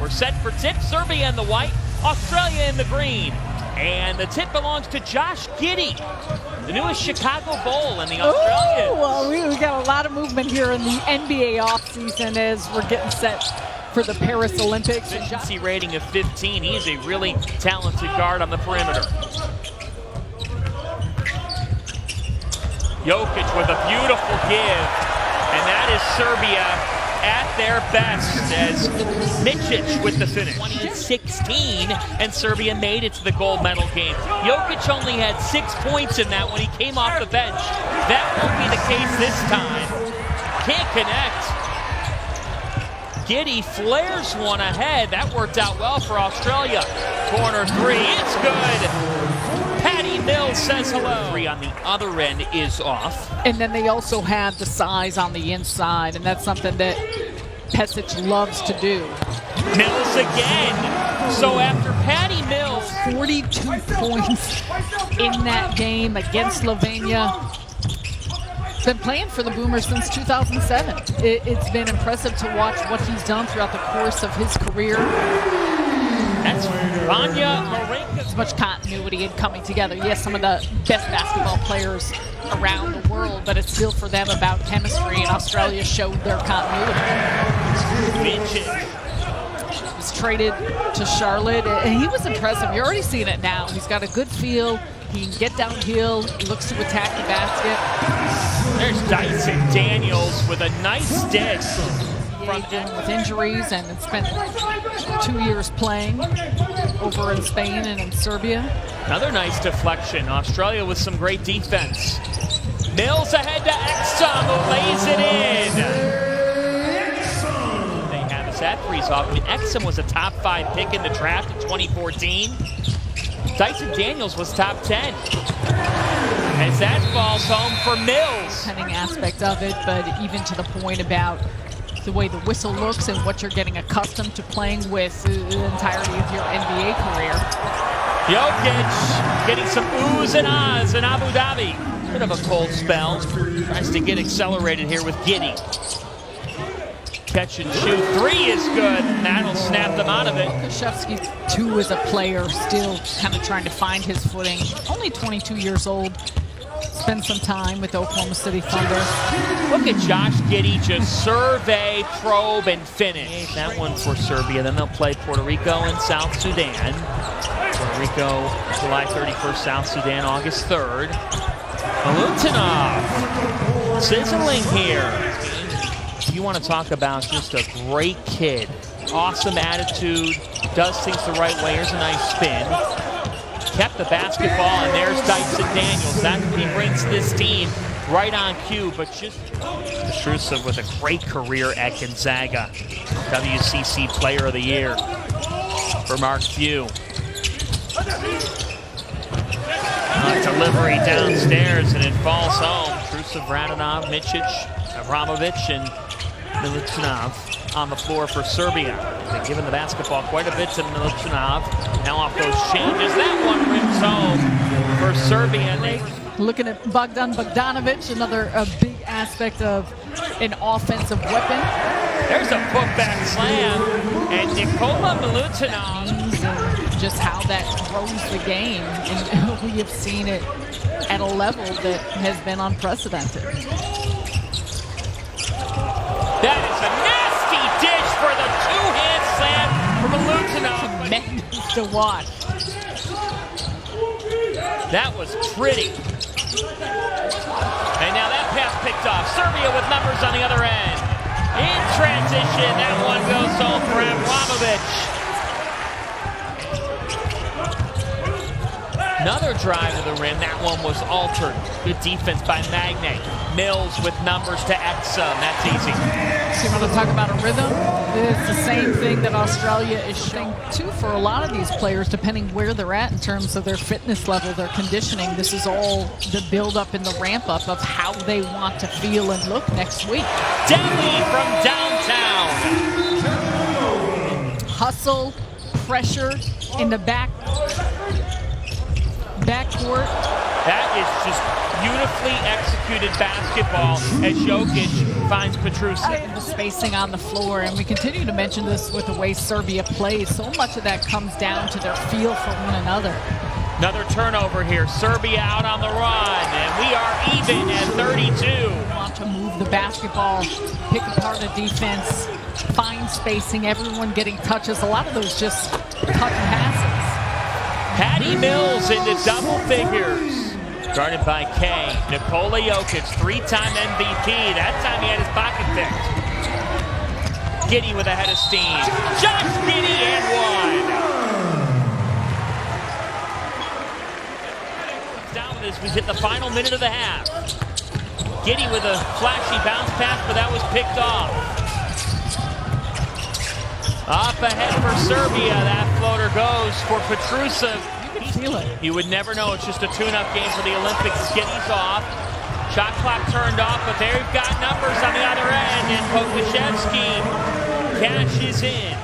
We're set for tip. Serbia in the white, Australia in the green. And the tip belongs to Josh Giddey, the newest Chicago Bull and the Australians. Oh, well, we got a lot of movement here in the NBA offseason as we're getting set for the Paris Olympics. Efficiency rating of 15. He's a really talented guard on the perimeter. Jokic with a beautiful give, and that is Serbia at their best as Micic with the finish. 2016, and Serbia made it to the gold medal game. Jokic only had 6 points in that when he came off the bench. That won't be the case this time. Can't connect. Giddey flares one ahead. That worked out well for Australia. Corner three, it's good. Patty Mills says hello. Three on the other end is off. And then they also have the size on the inside, and that's something that Pesic loves to do. Mills again. So after Patty Mills, 42 points in that game against Slovenia. Been playing for the Boomers since 2007. It's been impressive to watch what he's done throughout the course of his career. That's Vanya Marinka. As much continuity and coming together. Yes, some of the best basketball players around the world, but it's still for them about chemistry, and Australia showed their continuity. Micic was traded to Charlotte, and he was impressive. You're already seeing it now. He's got a good feel. He can get downhill. He looks to attack the basket. There's Dyson Daniels with a nice dish. From dealing with injuries and spent 2 years playing over in Spain and in Serbia. Another nice deflection. Australia with some great defense. Mills ahead to Exum, who lays it in. They have his at freeze off. I mean, Exum was a top 5 pick in the draft in 2014. Dyson Daniels was top 10. As that falls home for Mills. Depending aspect of it, but even to the point about the way the whistle looks and what you're getting accustomed to playing with the entirety of your NBA career. Jokic getting some oohs and ahs in Abu Dhabi. Bit of a cold spell. Tries to get accelerated here with Giddey. Catch and shoot. Three is good. That'll snap them out of it. Krzyzewski, too, is a player still kind of trying to find his footing. Only 22 years old. Spend some time with Oklahoma City Thunder. Look at Josh Giddey just survey, probe, and finish. That one for Serbia. Then they'll play Puerto Rico and South Sudan. Puerto Rico, July 31st, South Sudan, August 3rd. Milutinov sizzling here. You want to talk about just a great kid. Awesome attitude, does things the right way. Here's a nice spin. Kept the basketball, and there's Dyson Daniels. That he brings this team right on cue, but just Strucev with a great career at Gonzaga. WCC Player of the Year for Mark Few. Delivery downstairs, and it falls home. Strucev, Radonov, Micic, Avramovic, and Milutinov on the floor for Serbia. They've given the basketball quite a bit to Milutinov. Now off those changes, that one rims home for Serbia. Looking at Bogdan Bogdanovic, another big aspect of an offensive weapon. There's a putback slam, and Nikola Milutinov. Just how that grows the game, and we have seen it at a level that has been unprecedented. That is a nasty dish for the two-hand slam from Milutinov. Tremendous to watch. That was pretty. And now that pass picked off. Serbia with numbers on the other end. In transition, that one goes home for Avramovic. Another drive to the rim. That one was altered. Good defense by Magne. Mills with numbers to Exum. That's easy. So you want to talk about a rhythm? It's the same thing that Australia is showing too for a lot of these players, depending where they're at in terms of their fitness level, their conditioning. This is all the build-up and the ramp-up of how they want to feel and look next week. Delhi from downtown. Hustle, pressure in the backcourt. That is just beautifully executed basketball as Jokic finds Petrusev. The spacing on the floor, and we continue to mention this with the way Serbia plays. So much of that comes down to their feel for one another. Another turnover here. Serbia out on the run, and we are even at 32. Want to move the basketball, pick apart the defense, find spacing, everyone getting touches. A lot of those just cut passes. Patty Mills into double figures. Guarded by Kay. Nikola Jokic, three-time MVP. That time he had his pocket picked. Giddey with a head of steam. Josh Giddey and one. Down as we hit the final minute of the half. Giddey with a flashy bounce pass, but that was picked off. Up ahead for Serbia. That floater goes for Petrusev. Feel it. You would never know. It's just a tune-up game for the Olympics. Giddey's off. Shot clock turned off, but they've got numbers on the other end, and Pokusevski cashes in.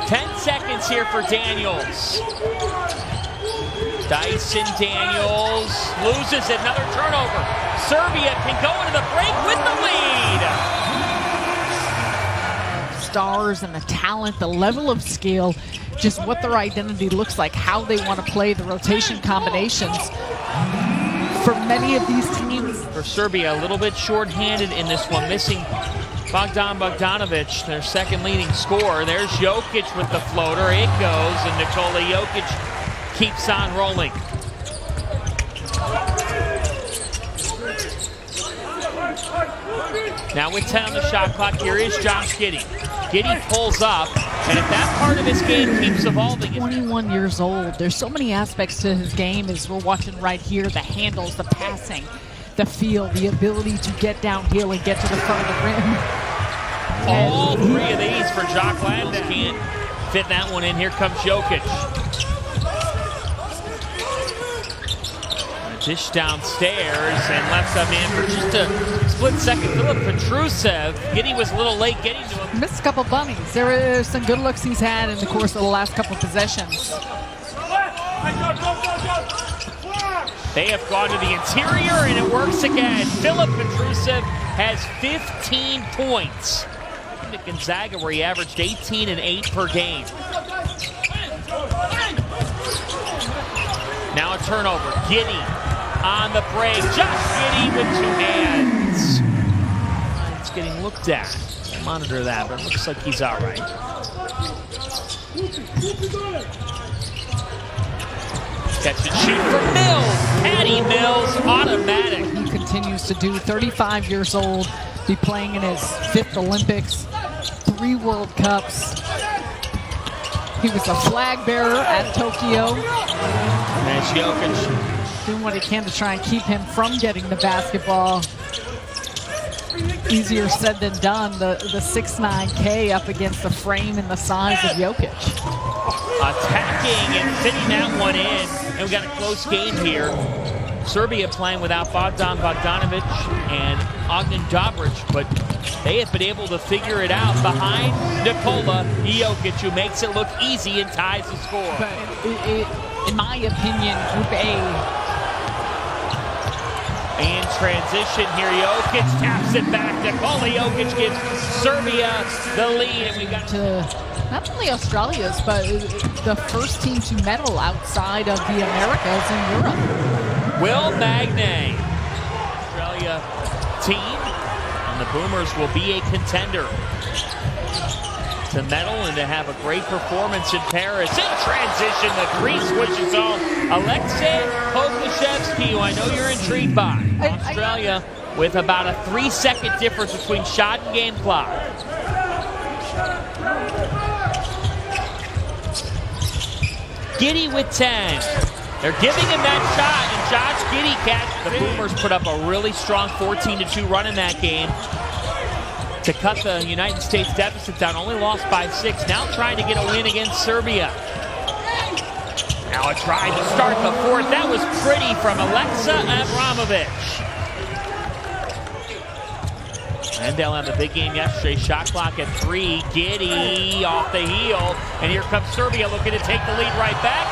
10 seconds here for Daniels. Dyson Daniels loses it. Another turnover. Serbia can go into the break with the lead. Stars and the talent, the level of skill, just what their identity looks like, how they want to play, the rotation combinations. For many of these teams. For Serbia, a little bit short-handed in this one, missing Bogdan Bogdanovic, their second leading scorer. There's Jokic with the floater. It goes, and Nikola Jokic keeps on rolling. Now with 10 on the shot clock, here is Josh Giddey. Giddey pulls up, and if that part of his game keeps evolving. 21 years old. There's so many aspects to his game as we're watching right here. The handles, the passing, the feel, the ability to get downhill and get to the front of the rim. All three of these for Jock Landon. Can't fit that one in. Here comes Jokic. Dish downstairs and left some in for just a split second. Filip Petrusev. Giddey was a little late getting to him. Missed a couple bunnies. There are some good looks he's had in the course of the last couple of possessions. They have gone to the interior and it works again. Filip Petrusev has 15 points. To Gonzaga, where he averaged 18 and 8 per game. Now a turnover. Giddey on the break. Josh Giddey with two hands. It's getting looked at. I'll monitor that, but it looks like he's all right. Catch and shoot for Mills. Patty Mills, automatic. He continues to do. 35 years old, be playing in his 5th Olympics, 3 World Cups. He was a flag bearer at Tokyo. That's Jokic. Doing what he can to try and keep him from getting the basketball. Easier said than done. The 6'9" K up against the frame and the size of Jokic. Attacking and fitting that one in. And we got a close game here. Serbia playing without Bogdan Bogdanovic and Ognan Dobric, but they have been able to figure it out behind Nikola Jokic, who makes it look easy and ties the score. But in my opinion, Group A. In transition here, Jokic taps it back. Nikola Jokic gives Serbia the lead, and we got to not only Australia's, but the first team to medal outside of the Americas in Europe. Will Magnay, Australia team, and the Boomers will be a contender to medal and to have a great performance in Paris. In transition, the three switches on. Alexei Pokusevski, who I know you're intrigued by. Australia with about a 3-second difference between shot and game clock. Giddey with 10. They're giving him that shot, and Josh Giddey catches. The Boomers put up a really strong 14-2 run in that game to cut the United States deficit down. Only lost by 6. Now trying to get a win against Serbia. Now a try to start the fourth. That was pretty from Alexa Abramovic. And they'll have a big game yesterday. Shot clock at 3. Giddey off the heel. And here comes Serbia looking to take the lead right back.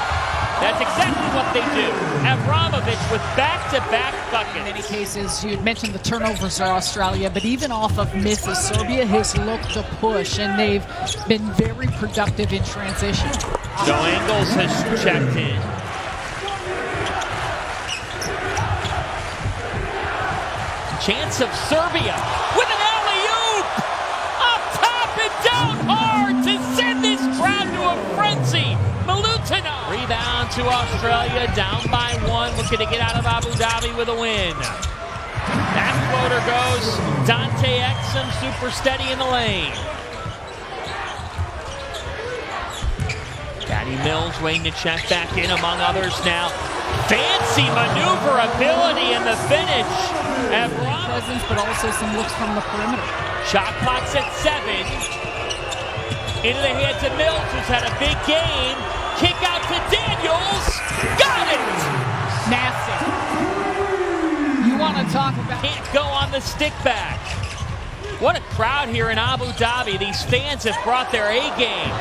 That's exactly what they do. Avramovic with back-to-back buckets. In many cases, you had mentioned the turnovers are Australia, but even off of misses, Serbia has looked to push, and they've been very productive in transition. Joe Ingles has checked in. Chance of Serbia with an alley-oop! Up top and down hard to send this crowd to a frenzy. Milutino. Rebound to Australia, down by 1, looking to get out of Abu Dhabi with a win. That floater goes. Dante Exum, super steady in the lane. Patty Mills waiting to check back in among others now. Fancy maneuverability in the finish. Presence, but also some looks from the perimeter. Shot clock's at 7. Into the hands of Mills, who's had a big game. Kick out to Daniels. Got it! Nasty. You want to talk about... Can't go on the stick back. What a crowd here in Abu Dhabi. These fans have brought their A-game.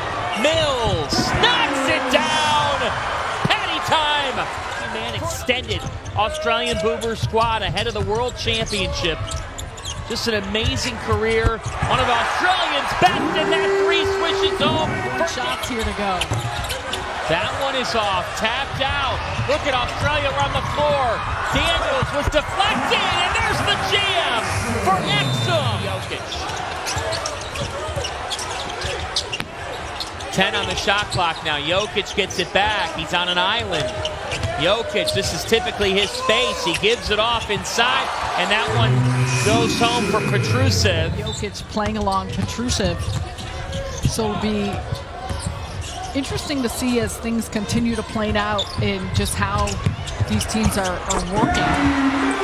Mills knocks it down. Patty time. Man extended Australian Boober squad ahead of the World Championship. Just an amazing career. One of Australians' best, and that 3 swishes home. 4 shots here to go. That one is off, tapped out. Look at Australia around the floor. Daniels was deflected, and there's the jam for Exum. Jokic. 10 on the shot clock now. Jokic gets it back. He's on an island. Jokic, this is typically his space. He gives it off inside, and that one goes home for Petrusev. Jokic playing along Petrusev. So it'll be interesting to see as things continue to play out in just how these teams are working.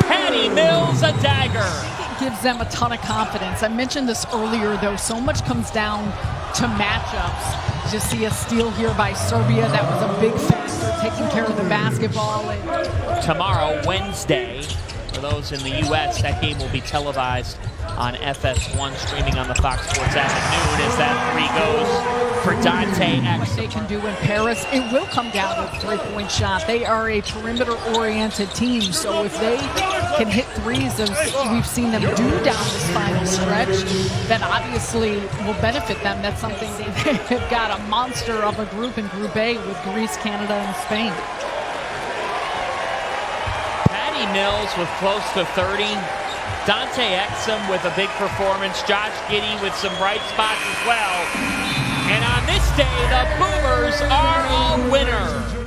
Patty Mills, a dagger. It gives them a ton of confidence. I mentioned this earlier, though. So much comes down to matchups. Just see a steal here by Serbia. That was a big factor, taking care of the basketball. Tomorrow, Wednesday, for those in the U.S., that game will be televised on FS1, streaming on the Fox Sports app at noon as that 3 goes for Dante Exum. What they can do in Paris, it will come down to a 3-point shot. They are a perimeter-oriented team, so if they can hit threes as we've seen them do down this final stretch, then obviously will benefit them. That's something they've got a monster of a group in Group A with Greece, Canada, and Spain. Patty Mills with close to 30. Dante Exum with a big performance. Josh Giddey with some bright spots as well. And on this day, the Boomers are a winner.